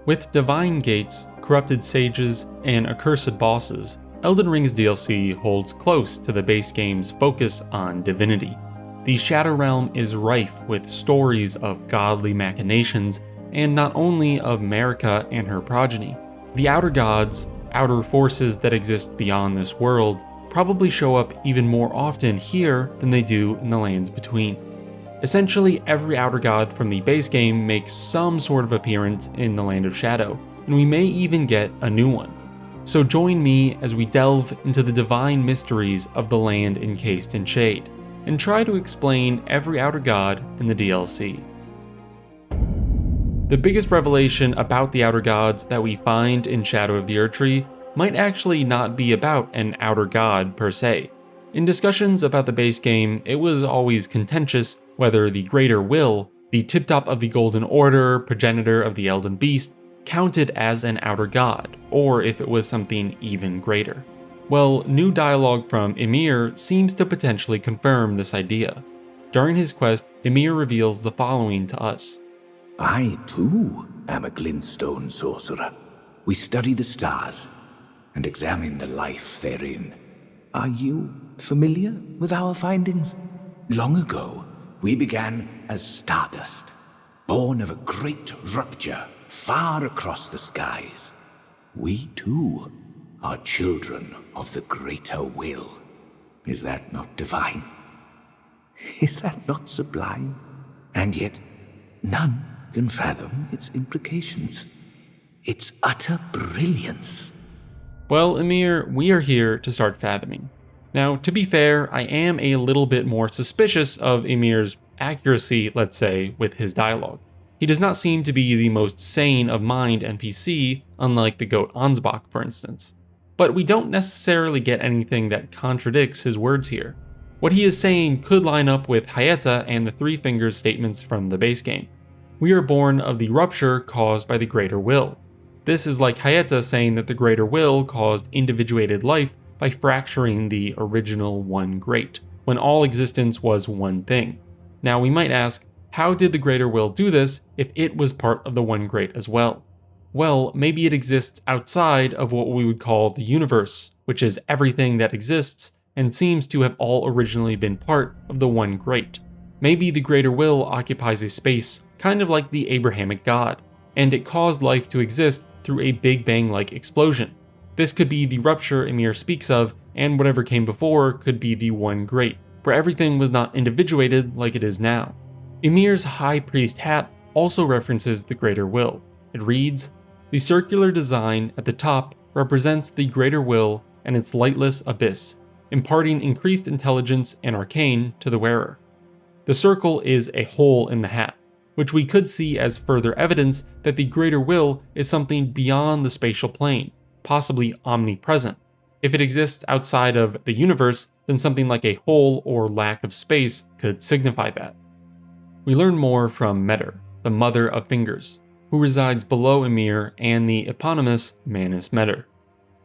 With divine gates, corrupted sages, and accursed bosses, Elden Ring's DLC holds close to the base game's focus on divinity. The Shadow Realm is rife with stories of godly machinations, and not only of Marika and her progeny. The outer gods, outer forces that exist beyond this world, probably show up even more often here than they do in the lands between. Essentially, every outer god from the base game makes some sort of appearance in the Land of Shadow, and we may even get a new one. So join me as we delve into the divine mysteries of the land encased in shade, and try to explain every outer god in the DLC. The biggest revelation about the outer gods that we find in Shadow of the Erdtree might actually not be about an outer god per se. In discussions about the base game, it was always contentious whether the Greater Will, the tip-top of the Golden Order, progenitor of the Elden Beast, counted as an outer god, or if it was something even greater. Well, new dialogue from Ymir seems to potentially confirm this idea. During his quest, Ymir reveals the following to us. I, too, am a glintstone sorcerer. We study the stars and examine the life therein. Are you familiar with our findings? Long ago, we began as stardust, born of a great rupture far across the skies. We, too, are children of the greater will. Is that not divine? Is that not sublime? And yet, none can fathom its implications. Its utter brilliance. Well, Ymir, we are here to start fathoming. Now, to be fair, I am a little bit more suspicious of Ymir's accuracy, let's say, with his dialogue. He does not seem to be the most sane of mind NPC, unlike the goat Ansbach, for instance. But we don't necessarily get anything that contradicts his words here. What he is saying could line up with Hyetta and the Three Fingers statements from the base game. We are born of the rupture caused by the Greater Will. This is like Hyetta saying that the Greater Will caused individuated life by fracturing the original One Great, when all existence was one thing. Now we might ask, how did the Greater Will do this if it was part of the One Great as well? Well, maybe it exists outside of what we would call the universe, which is everything that exists and seems to have all originally been part of the One Great. Maybe the Greater Will occupies a space kind of like the Abrahamic God, and it caused life to exist through a Big Bang-like explosion. This could be the rupture Ymir speaks of, and whatever came before could be the One Great, where everything was not individuated like it is now. Ymir's High Priest hat also references the Greater Will. It reads, "The circular design at the top represents the Greater Will and its lightless abyss, imparting increased intelligence and arcane to the wearer." The circle is a hole in the hat, which we could see as further evidence that the Greater Will is something beyond the spatial plane, possibly omnipresent. If it exists outside of the universe, then something like a hole or lack of space could signify that. We learn more from Meder, the Mother of Fingers, who resides below Ymir and the eponymous Manus Meder.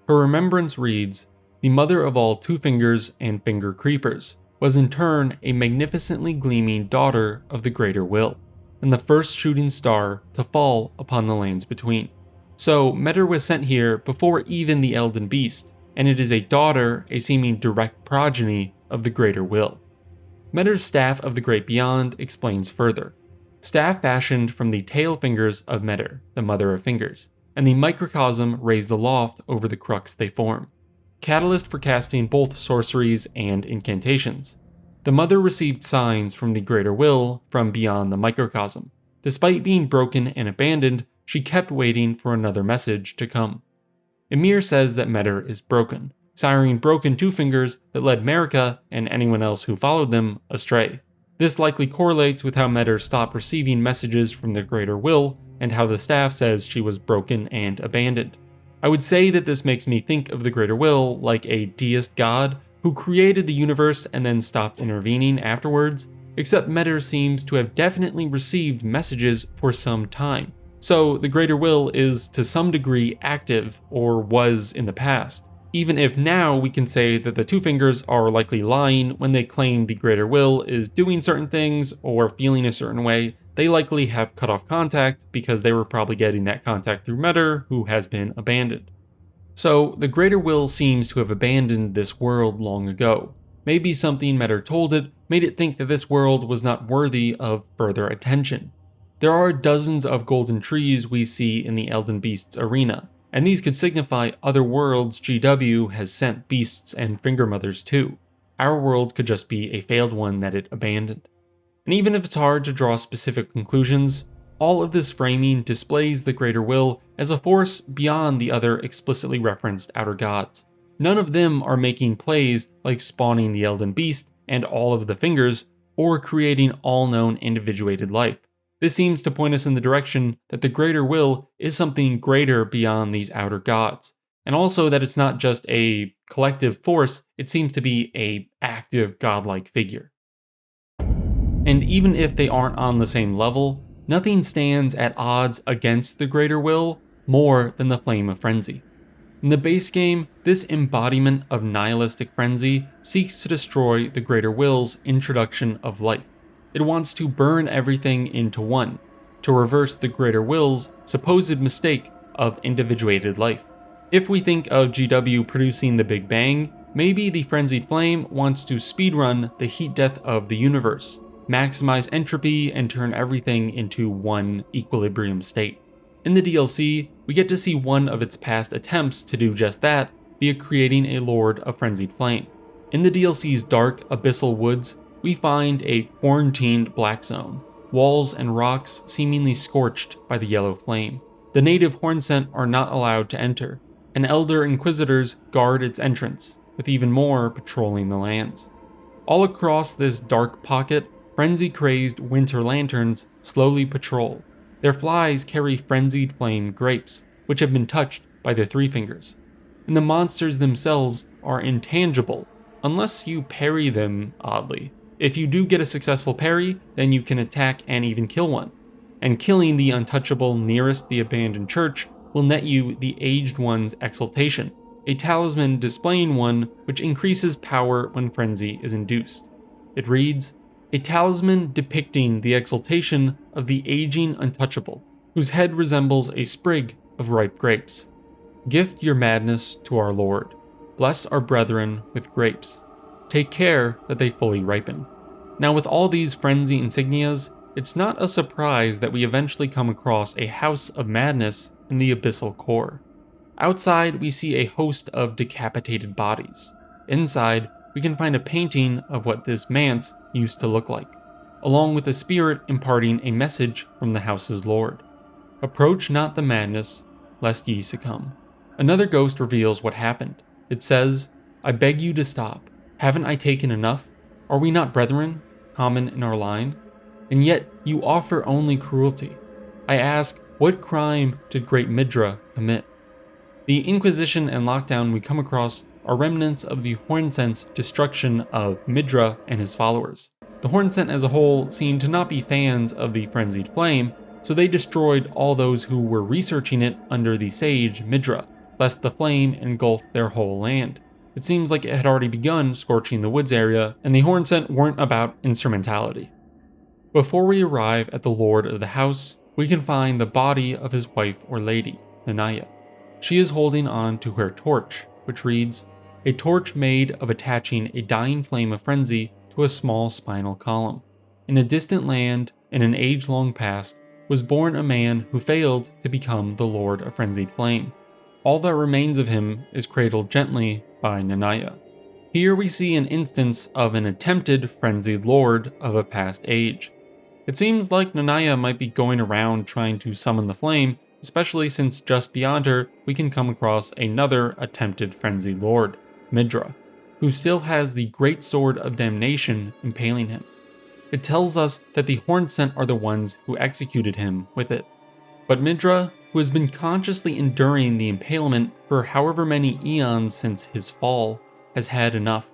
Her remembrance reads, "The mother of all Two Fingers and Finger Creepers was in turn a magnificently gleaming daughter of the Greater Will, and the first shooting star to fall upon the lands between." So Meder was sent here before even the Elden Beast, and it is a daughter, a seeming direct progeny of the Greater Will. Meder's Staff of the Great Beyond explains further. Staff fashioned from the tail fingers of Meder, the Mother of Fingers, and the microcosm raised aloft over the crux they form. Catalyst for casting both sorceries and incantations. The Mother received signs from the Greater Will from beyond the microcosm. Despite being broken and abandoned, she kept waiting for another message to come. Ymir says that Meder is broken, siring broken Two Fingers that led Marika and anyone else who followed them astray. This likely correlates with how Meder stopped receiving messages from the Greater Will, and how the staff says she was broken and abandoned. I would say that this makes me think of the Greater Will like a deist god who created the universe and then stopped intervening afterwards, except Meder seems to have definitely received messages for some time. So the Greater Will is to some degree active, or was in the past, even if now we can say that the Two Fingers are likely lying when they claim the Greater Will is doing certain things or feeling a certain way they likely have cut off contact because they were probably getting that contact through Mother, who has been abandoned. So, the Greater Will seems to have abandoned this world long ago. Maybe something Mother told it made it think that this world was not worthy of further attention. There are dozens of golden trees we see in the Elden Beasts arena, and these could signify other worlds GW has sent beasts and finger mothers to. Our world could just be a failed one that it abandoned. And even if it's hard to draw specific conclusions, all of this framing displays the Greater Will as a force beyond the other explicitly referenced outer gods. None of them are making plays like spawning the Elden Beast and all of the fingers, or creating all known individuated life. This seems to point us in the direction that the Greater Will is something greater beyond these outer gods, and also that it's not just a collective force, it seems to be an active godlike figure. And even if they aren't on the same level, nothing stands at odds against the Greater Will more than the Flame of Frenzy. In the base game, this embodiment of nihilistic frenzy seeks to destroy the Greater Will's introduction of life. It wants to burn everything into one, to reverse the Greater Will's supposed mistake of individuated life. If we think of GW producing the Big Bang, maybe the Frenzied Flame wants to speedrun the heat death of the universe, maximize entropy, and turn everything into one equilibrium state. In the DLC, we get to see one of its past attempts to do just that via creating a Lord of Frenzied Flame. In the DLC's dark, abyssal woods, we find a quarantined black zone, walls and rocks seemingly scorched by the yellow flame. The native Hornsent are not allowed to enter, and Elder Inquisitors guard its entrance, with even more patrolling the lands. All across this dark pocket, frenzy-crazed winter lanterns slowly patrol. Their flies carry frenzied flame grapes, which have been touched by the Three Fingers. And the monsters themselves are intangible, unless you parry them oddly. If you do get a successful parry, then you can attack and even kill one. And killing the untouchable nearest the abandoned church will net you the Aged One's Exaltation, a talisman displaying one which increases power when frenzy is induced. It reads, "A talisman depicting the exaltation of the aging untouchable, whose head resembles a sprig of ripe grapes. Gift your madness to our Lord. Bless our brethren with grapes. Take care that they fully ripen." Now, with all these frenzy insignias, it's not a surprise that we eventually come across a house of madness in the abyssal core. Outside, we see a host of decapitated bodies. Inside, we can find a painting of what this manse used to look like, along with a spirit imparting a message from the house's lord. "Approach not the madness, lest ye succumb." Another ghost reveals what happened. It says, "I beg you to stop. Haven't I taken enough? Are we not brethren, common in our line? And yet you offer only cruelty. I ask, what crime did great Midra commit?" The Inquisition and lockdown we come across are remnants of the Hornsent's destruction of Midra and his followers. The Hornsent as a whole seem to not be fans of the Frenzied Flame, so they destroyed all those who were researching it under the sage Midra, lest the flame engulf their whole land. It seems like it had already begun scorching the woods area, and the Hornsent weren't about instrumentality. Before we arrive at the lord of the house, we can find the body of his wife or lady, Nanaya. She is holding on to her torch, which reads, "A torch made of attaching a dying flame of frenzy to a small spinal column. In a distant land, in an age-long past, was born a man who failed to become the Lord of Frenzied Flame. All that remains of him is cradled gently by Nanaya." Here we see an instance of an attempted frenzied lord of a past age. It seems like Nanaya might be going around trying to summon the flame, especially since just beyond her we can come across another attempted frenzied lord, Midra, who still has the great sword of damnation impaling him. It tells us that the Hornsent are the ones who executed him with it. But Midra, who has been consciously enduring the impalement for however many eons since his fall, has had enough.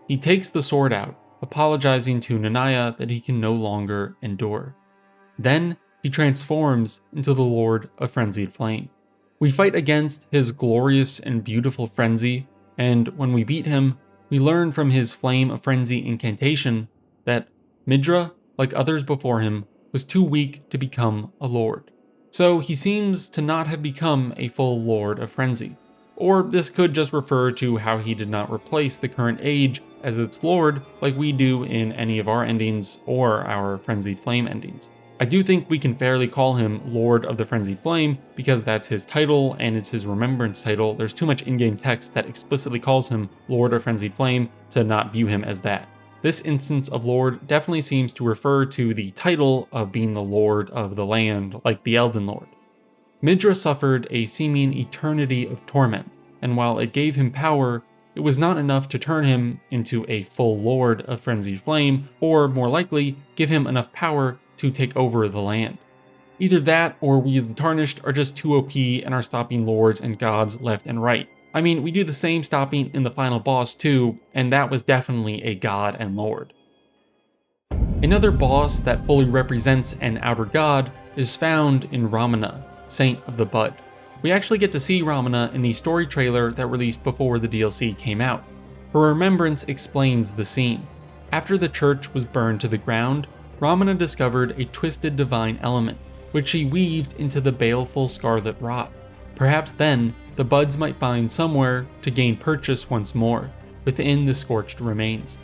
He takes the sword out, apologizing to Nanaya that he can no longer endure. Then he transforms into the Lord of Frenzied Flame. We fight against his glorious and beautiful frenzy, and when we beat him, we learn from his Flame of Frenzy incantation that Midra, like others before him, was too weak to become a lord. So he seems to not have become a full Lord of Frenzy. Or this could just refer to how he did not replace the current age as its lord like we do in any of our endings or our Frenzied Flame endings. I do think we can fairly call him Lord of the Frenzied Flame because that's his title and it's his remembrance title. There's too much in-game text that explicitly calls him Lord of Frenzied Flame to not view him as that. This instance of Lord definitely seems to refer to the title of being the Lord of the land, like the Elden Lord. Midra suffered a seeming eternity of torment, and while it gave him power, it was not enough to turn him into a full Lord of Frenzied Flame, or more likely, give him enough power to take over the land. Either that, or we as the Tarnished are just too OP and are stopping lords and gods left and right. I mean, we do the same stopping in the final boss too, and that was definitely a god and lord. Another boss that fully represents an outer god is found in Ramana, Saint of the Bud. We actually get to see Ramana in the story trailer that released before the DLC came out. Her remembrance explains the scene. After the church was burned to the ground, Ramana discovered a twisted divine element, which she weaved into the baleful Scarlet Rot. Perhaps then, the buds might find somewhere to gain purchase once more, within the scorched remains.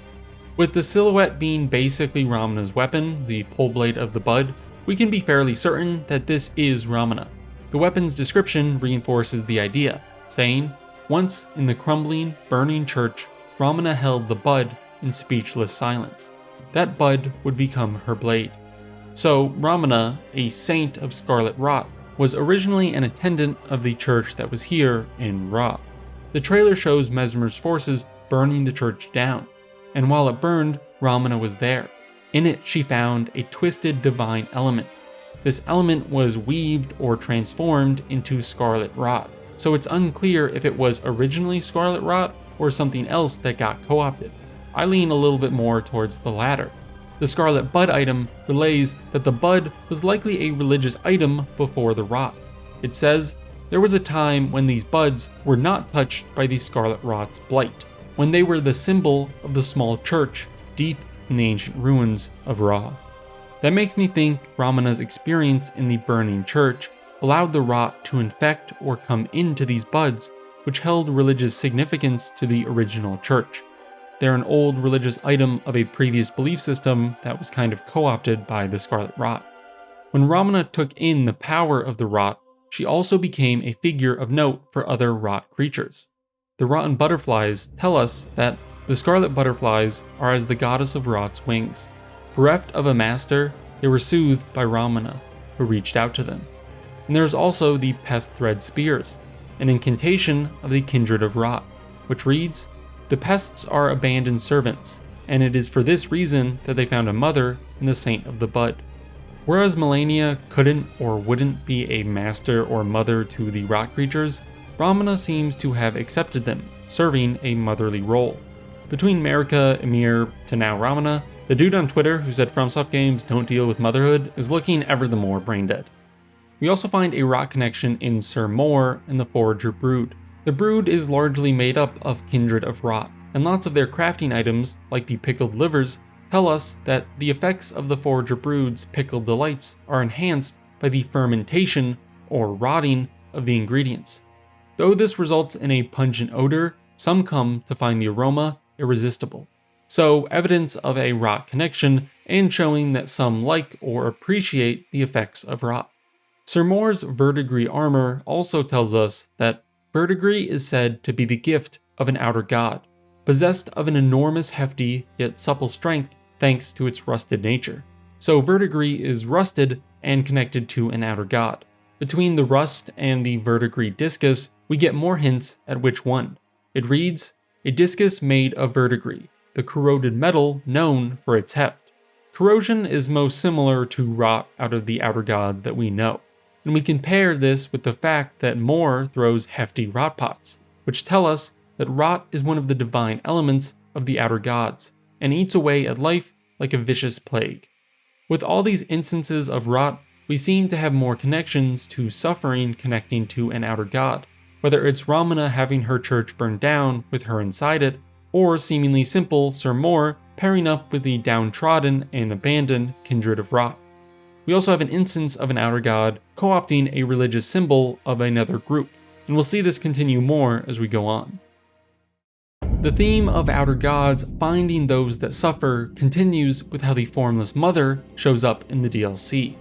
With the silhouette being basically Ramana's weapon, the pole blade of the bud, we can be fairly certain that this is Ramana. The weapon's description reinforces the idea, saying, once in the crumbling, burning church, Ramana held the bud in speechless silence. That bud would become her blade. So Ramana, a saint of Scarlet Rot, was originally an attendant of the church that was here in Ra. The trailer shows Mesmer's forces burning the church down, and while it burned, Ramana was there. In it, she found a twisted divine element. This element was weaved or transformed into Scarlet Rot, so it's unclear if it was originally Scarlet Rot or something else that got co-opted. I lean a little bit more towards the latter. The Scarlet Bud item relays that the bud was likely a religious item before the rot. It says, there was a time when these buds were not touched by the Scarlet Rot's blight, when they were the symbol of the small church deep in the ancient ruins of Ra. That makes me think Ramana's experience in the burning church allowed the rot to infect or come into these buds, which held religious significance to the original church. They're an old religious item of a previous belief system that was kind of co-opted by the Scarlet Rot. When Ramana took in the power of the rot, she also became a figure of note for other rot creatures. The rotten butterflies tell us that the scarlet butterflies are as the goddess of rot's wings. Bereft of a master, they were soothed by Ramana, who reached out to them. And there's also the pest thread spears, an incantation of the kindred of rot, which reads, the pests are abandoned servants, and it is for this reason that they found a mother in the Saint of the Bud. Whereas Melania couldn't or wouldn't be a master or mother to the rot creatures, Ramana seems to have accepted them, serving a motherly role. Between Marika, Emir, to now Ramana, the dude on Twitter who said FromSoft games don't deal with motherhood is looking ever the more brain dead. We also find a rot connection in Sir Moore and the Forager Brood. The brood is largely made up of kindred of rot, and lots of their crafting items, like the pickled livers, tell us that the effects of the Forager Brood's pickled delights are enhanced by the fermentation, or rotting, of the ingredients. Though this results in a pungent odor, some come to find the aroma irresistible. So, evidence of a rot connection, and showing that some like or appreciate the effects of rot. Sir Moore's verdigris armor also tells us that verdigris is said to be the gift of an outer god, possessed of an enormous hefty yet supple strength thanks to its rusted nature. So verdigris is rusted and connected to an outer god. Between the rust and the verdigris discus, we get more hints at which one. It reads, a discus made of verdigris, the corroded metal known for its heft. Corrosion is most similar to rot out of the outer gods that we know. And we can pair this with the fact that Moore throws hefty rot pots, which tell us that rot is one of the divine elements of the outer gods, and eats away at life like a vicious plague. With all these instances of rot, we seem to have more connections to suffering connecting to an outer god, whether it's Ramana having her church burned down with her inside it, or seemingly simple Sir Moore pairing up with the downtrodden and abandoned kindred of rot. We also have an instance of an outer god co-opting a religious symbol of another group, and we'll see this continue more as we go on. The theme of outer gods finding those that suffer continues with how the Formless Mother shows up in the DLC.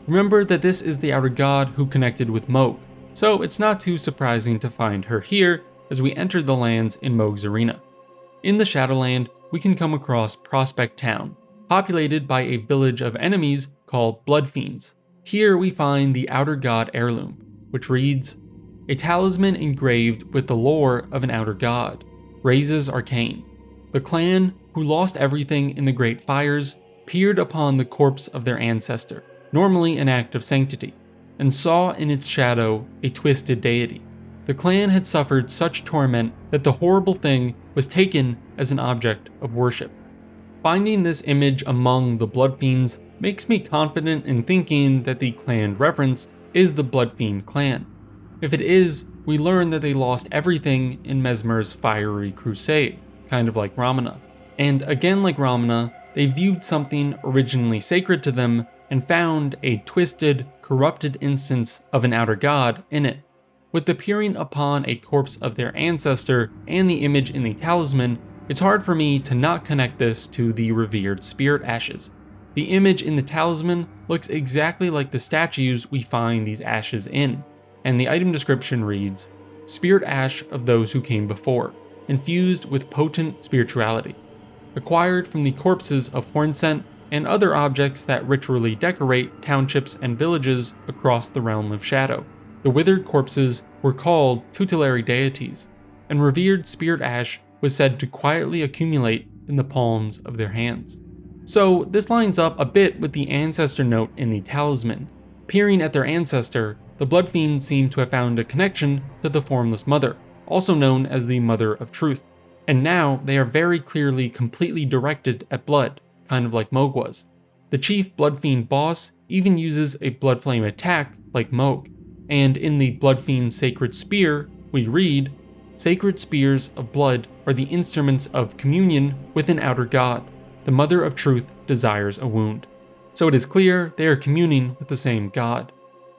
Remember that this is the outer god who connected with Mohg, so it's not too surprising to find her here as we enter the lands in Mohg's arena. In the Shadowland, we can come across Prospect Town, populated by a village of enemies called Blood Fiends. Here we find the outer god heirloom, which reads, "A talisman engraved with the lore of an outer god, raises arcane. The clan, who lost everything in the Great Fires, peered upon the corpse of their ancestor, normally an act of sanctity, and saw in its shadow a twisted deity. The clan had suffered such torment that the horrible thing was taken as an object of worship." Finding this image among the Blood Fiends makes me confident in thinking that the clan referenced is the Blood Fiend clan. If it is, we learn that they lost everything in Messmer's fiery crusade, kind of like Ramana. And again like Ramana, they viewed something originally sacred to them and found a twisted, corrupted instance of an outer god in it. With the peering upon a corpse of their ancestor and the image in the talisman, it's hard for me to not connect this to the revered spirit ashes. The image in the talisman looks exactly like the statues we find these ashes in, and the item description reads, "Spirit ash of those who came before, infused with potent spirituality, acquired from the corpses of Hornsent and other objects that ritually decorate townships and villages across the realm of shadow. The withered corpses were called tutelary deities, and revered spirit ash was said to quietly accumulate in the palms of their hands." So this lines up a bit with the ancestor note in the talisman. Peering at their ancestor, the Blood Fiends seem to have found a connection to the Formless Mother, also known as the Mother of Truth. And now they are very clearly completely directed at blood, kind of like Mohg was. The chief Blood Fiend boss even uses a blood flame attack like Mohg. And in the Blood Fiend's sacred spear, we read, "Sacred spears of blood are the instruments of communion with an outer god. The Mother of Truth desires a wound." So it is clear they are communing with the same god.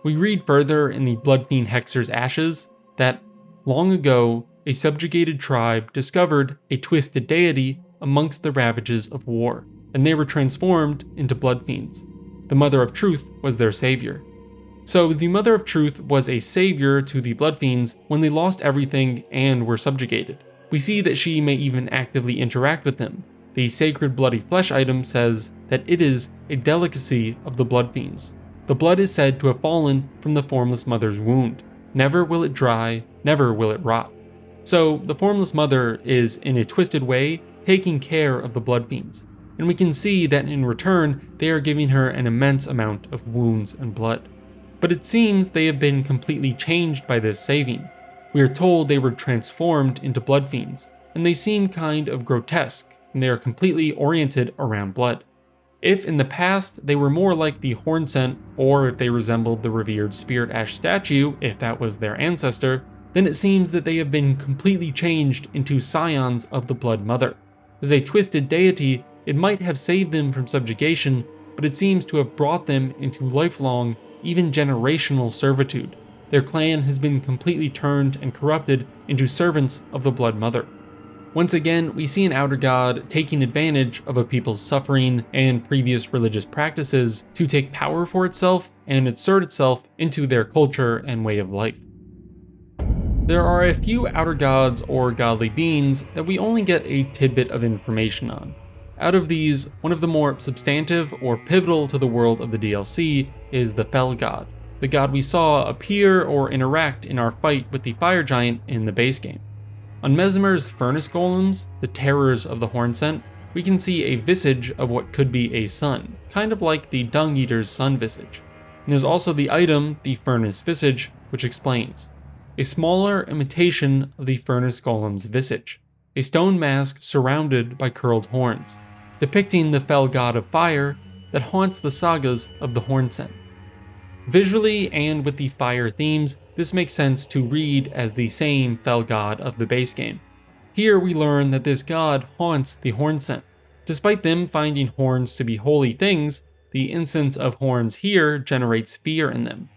We read further in the Blood Fiend Hexer's ashes that, long ago, a subjugated tribe discovered a twisted deity amongst the ravages of war, and they were transformed into Blood Fiends. The Mother of Truth was their savior. So the Mother of Truth was a savior to the Blood Fiends when they lost everything and were subjugated. We see that she may even actively interact with them. The sacred bloody flesh item says that it is a delicacy of the Blood Fiends. The blood is said to have fallen from the Formless Mother's wound. Never will it dry, never will it rot. So the Formless Mother is, in a twisted way, taking care of the Blood Fiends, and we can see that in return they are giving her an immense amount of wounds and blood. But it seems they have been completely changed by this saving. We are told they were transformed into Blood Fiends, and they seem kind of grotesque, and they are completely oriented around blood. If in the past they were more like the Hornsent, or if they resembled the revered Spirit Ash statue, if that was their ancestor, then it seems that they have been completely changed into scions of the Blood Mother. As a twisted deity, it might have saved them from subjugation, but it seems to have brought them into lifelong, even generational servitude. Their clan has been completely turned and corrupted into servants of the Blood Mother. Once again, we see an outer god taking advantage of a people's suffering and previous religious practices to take power for itself and insert itself into their culture and way of life. There are a few outer gods or godly beings that we only get a tidbit of information on. Out of these, one of the more substantive or pivotal to the world of the DLC is the Fel God, the god we saw appear or interact in our fight with the fire giant in the base game. On Messmer's furnace golems, the terrors of the Hornsent, we can see a visage of what could be a sun, kind of like the Dung Eater's sun visage. And there's also the item, the furnace visage, which explains. A smaller imitation of the furnace golem's visage, a stone mask surrounded by curled horns, depicting the fell god of fire that haunts the sagas of the Hornsent. Visually and with the fire themes, this makes sense to read as the same fell god of the base game. Here we learn that this god haunts the Hornsent. Despite them finding horns to be holy things, the instance of horns here generates fear in them.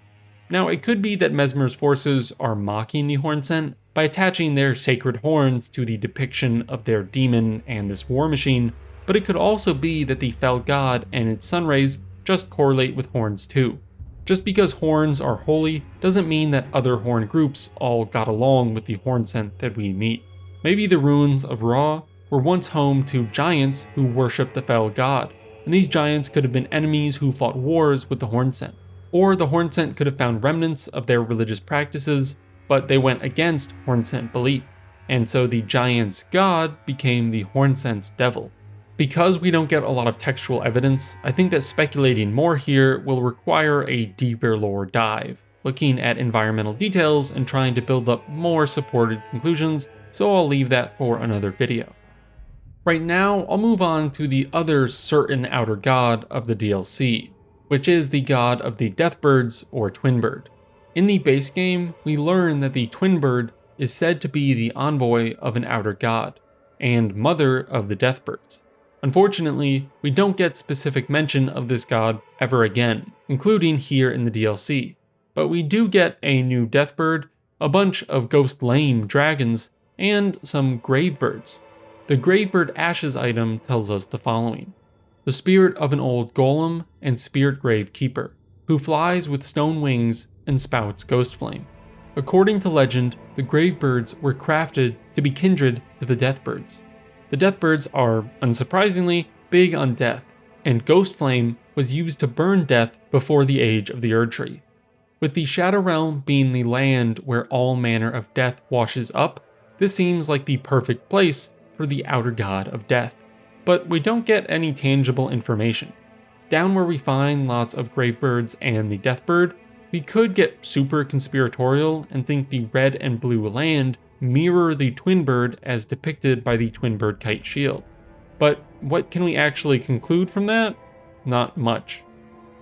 Now, it could be that Mesmer's forces are mocking the horn scent by attaching their sacred horns to the depiction of their demon and this war machine, but it could also be that the fell god and its sun rays just correlate with horns too. Just because horns are holy doesn't mean that other horn groups all got along with the horn scent that we meet. Maybe the ruins of Ra were once home to giants who worshiped the fell god, and these giants could have been enemies who fought wars with the horn scent. Or the horn scent could have found remnants of their religious practices, but they went against horn scent belief, and so the giant's god became the horn scent's devil. Because we don't get a lot of textual evidence, I think that speculating more here will require a deeper lore dive, looking at environmental details and trying to build up more supported conclusions, so I'll leave that for another video. Right now, I'll move on to the other certain outer god of the DLC, which is the god of the Deathbirds or Twinbird. In the base game, we learn that the Twinbird is said to be the envoy of an outer god, and mother of the Deathbirds. Unfortunately, we don't get specific mention of this god ever again, including here in the DLC, but we do get a new Deathbird, a bunch of ghost lame dragons, and some Gravebirds. The Gravebird Ashes item tells us the following: the spirit of an old golem and spirit grave keeper, who flies with stone wings and spouts ghost flame. According to legend, the Gravebirds were crafted to be kindred to the Deathbirds. The Deathbirds are, unsurprisingly, big on death, and ghost flame was used to burn death before the age of the Erdtree. With the Shadow Realm being the land where all manner of death washes up, this seems like the perfect place for the outer god of death. But we don't get any tangible information. Down where we find lots of Gravebirds and the Deathbird, we could get super conspiratorial and think the red and blue land mirror the Twinbird as depicted by the Twinbird kite shield. But what can we actually conclude from that? Not much.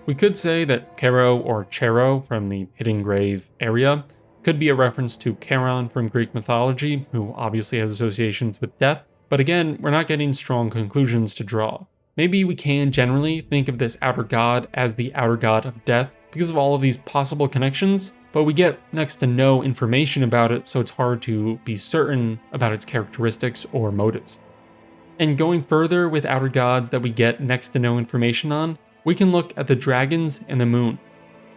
We could say that Caro or Chero from the Hidden Grave area could be a reference to Charon from Greek mythology, who obviously has associations with death, but again, we're not getting strong conclusions to draw. Maybe we can generally think of this outer god as the outer god of death because of all of these possible connections, but we get next to no information about it, so it's hard to be certain about its characteristics or motives. And going further with outer gods that we get next to no information on, we can look at the dragons and the moon.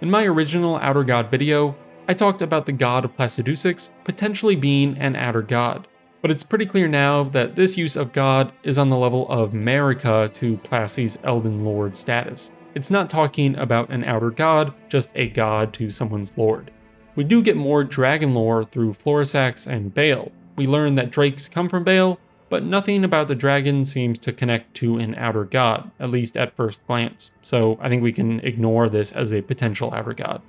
In my original outer god video, I talked about the god of Placidusix potentially being an outer god, but it's pretty clear now that this use of god is on the level of Marika to Placi's Elden Lord status. It's not talking about an outer god, just a god to someone's lord. We do get more dragon lore through Florisax and Bale. We learn that drakes come from Bale, but nothing about the dragon seems to connect to an outer god, at least at first glance, so I think we can ignore this as a potential outer god.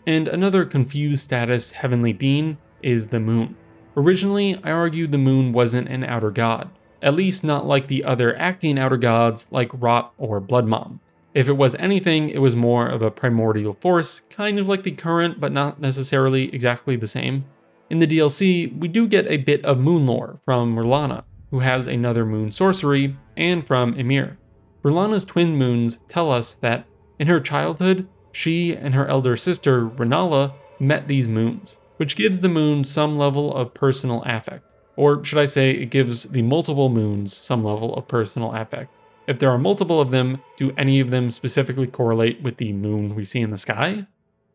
And another confused status heavenly being is the moon. Originally, I argued the moon wasn't an outer god, at least not like the other acting outer gods like Rot or Blood Mom. If it was anything, it was more of a primordial force, kind of like the current, but not necessarily exactly the same. In the DLC, we do get a bit of moon lore from Merlana, who has another moon sorcery, and from Ymir. Merlana's twin moons tell us that, in her childhood, she and her elder sister, Renala, met these moons, which gives the moon some level of personal affect. Or should I say, it gives the multiple moons some level of personal affect. If there are multiple of them, do any of them specifically correlate with the moon we see in the sky?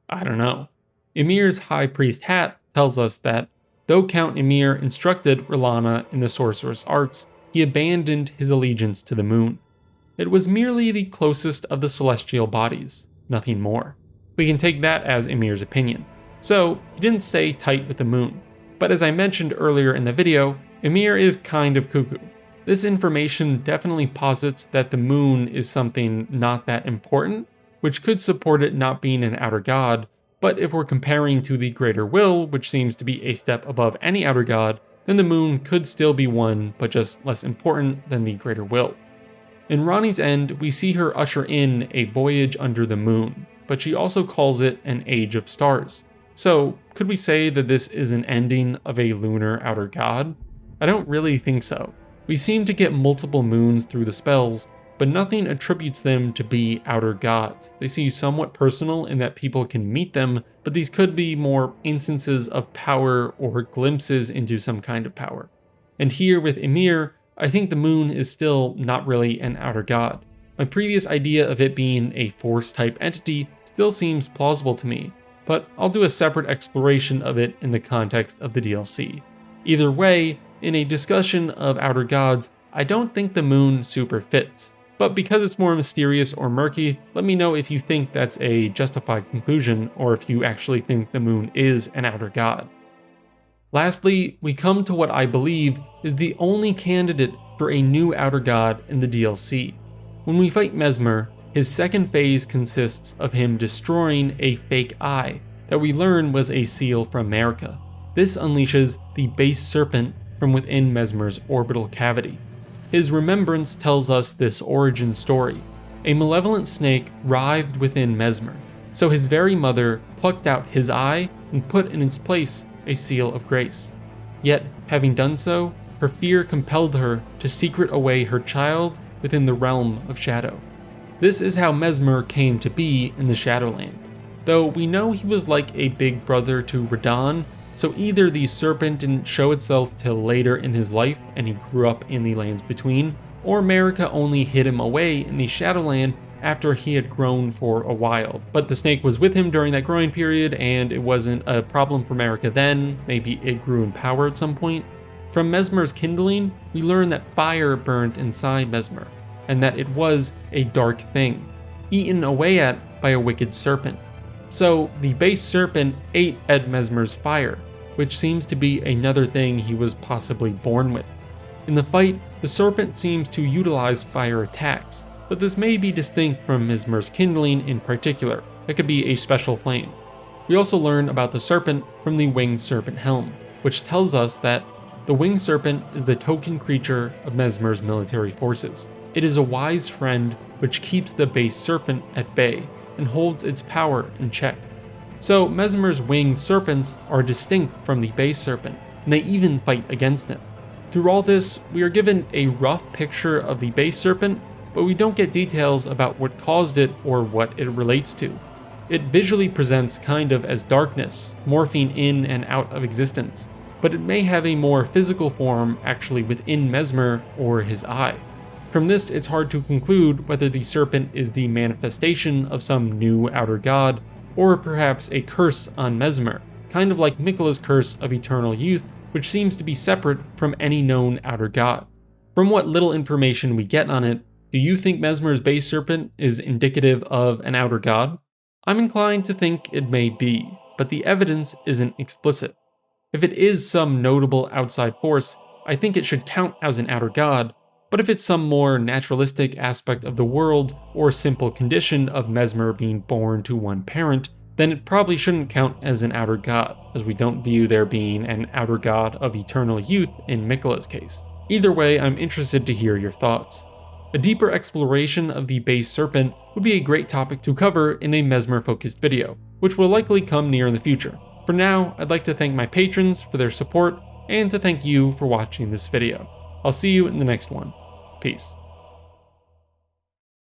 I don't know. Ymir's High Priest hat tells us that, though Count Ymir instructed R'hllana in the sorcerous arts, he abandoned his allegiance to the moon. It was merely the closest of the celestial bodies, nothing more. We can take that as Ymir's opinion. So, he didn't stay tight with the moon. But as I mentioned earlier in the video, Ymir is kind of cuckoo. This information definitely posits that the moon is something not that important, which could support it not being an outer god, but if we're comparing to the greater will, which seems to be a step above any outer god, then the moon could still be one, but just less important than the greater will. In Ranni's End, we see her usher in a voyage under the moon, but she also calls it an age of stars. So, could we say that this is an ending of a lunar outer god? I don't really think so. We seem to get multiple moons through the spells, but nothing attributes them to be outer gods. They seem somewhat personal in that people can meet them, but these could be more instances of power or glimpses into some kind of power. And here with Ymir, I think the moon is still not really an outer god. My previous idea of it being a force-type entity still seems plausible to me, but I'll do a separate exploration of it in the context of the DLC. Either way, in a discussion of outer gods, I don't think the moon super fits. But because it's more mysterious or murky, let me know if you think that's a justified conclusion or if you actually think the moon is an outer god. Lastly, we come to what I believe is the only candidate for a new outer god in the DLC. When we fight Mesmer, his second phase consists of him destroying a fake eye that we learn was a seal from Marika. This unleashes the base serpent from within Mesmer's orbital cavity. His remembrance tells us this origin story. A malevolent snake writhed within Mesmer, so his very mother plucked out his eye and put in its place a seal of grace. Yet, having done so, her fear compelled her to secret away her child within the realm of shadow. This is how Mesmer came to be in the Shadowland. Though we know he was like a big brother to Radahn, so either the serpent didn't show itself till later in his life and he grew up in the lands between, or Marika only hid him away in the Shadowland after he had grown for a while. But the snake was with him during that growing period and it wasn't a problem for Marika then, maybe it grew in power at some point. From Mesmer's kindling, we learn that fire burned inside Mesmer, and that it was a dark thing, eaten away at by a wicked serpent. So the base serpent ate at Mesmer's fire, which seems to be another thing he was possibly born with. In the fight, the serpent seems to utilize fire attacks, but this may be distinct from Mesmer's kindling in particular. It could be a special flame. We also learn about the serpent from the winged serpent helm, which tells us that the winged serpent is the token creature of Mesmer's military forces. It is a wise friend which keeps the base serpent at bay and holds its power in check. So Mesmer's winged serpents are distinct from the base serpent, and they even fight against it. Through all this, we are given a rough picture of the base serpent, but we don't get details about what caused it or what it relates to. It visually presents kind of as darkness, morphing in and out of existence, but it may have a more physical form actually within Mesmer or his eye. From this, it's hard to conclude whether the serpent is the manifestation of some new outer god, or perhaps a curse on Mesmer, kind of like Miquella's curse of eternal youth, which seems to be separate from any known outer god. From what little information we get on it, do you think Mesmer's base serpent is indicative of an outer god? I'm inclined to think it may be, but the evidence isn't explicit. If it is some notable outside force, I think it should count as an outer god, but if it's some more naturalistic aspect of the world or simple condition of Mesmer being born to one parent, then it probably shouldn't count as an outer god, as we don't view there being an outer god of eternal youth in Miquella's case. Either way, I'm interested to hear your thoughts. A deeper exploration of the base serpent would be a great topic to cover in a Mesmer-focused video, which will likely come near in the future. For now, I'd like to thank my patrons for their support, and to thank you for watching this video. I'll see you in the next one. Peace.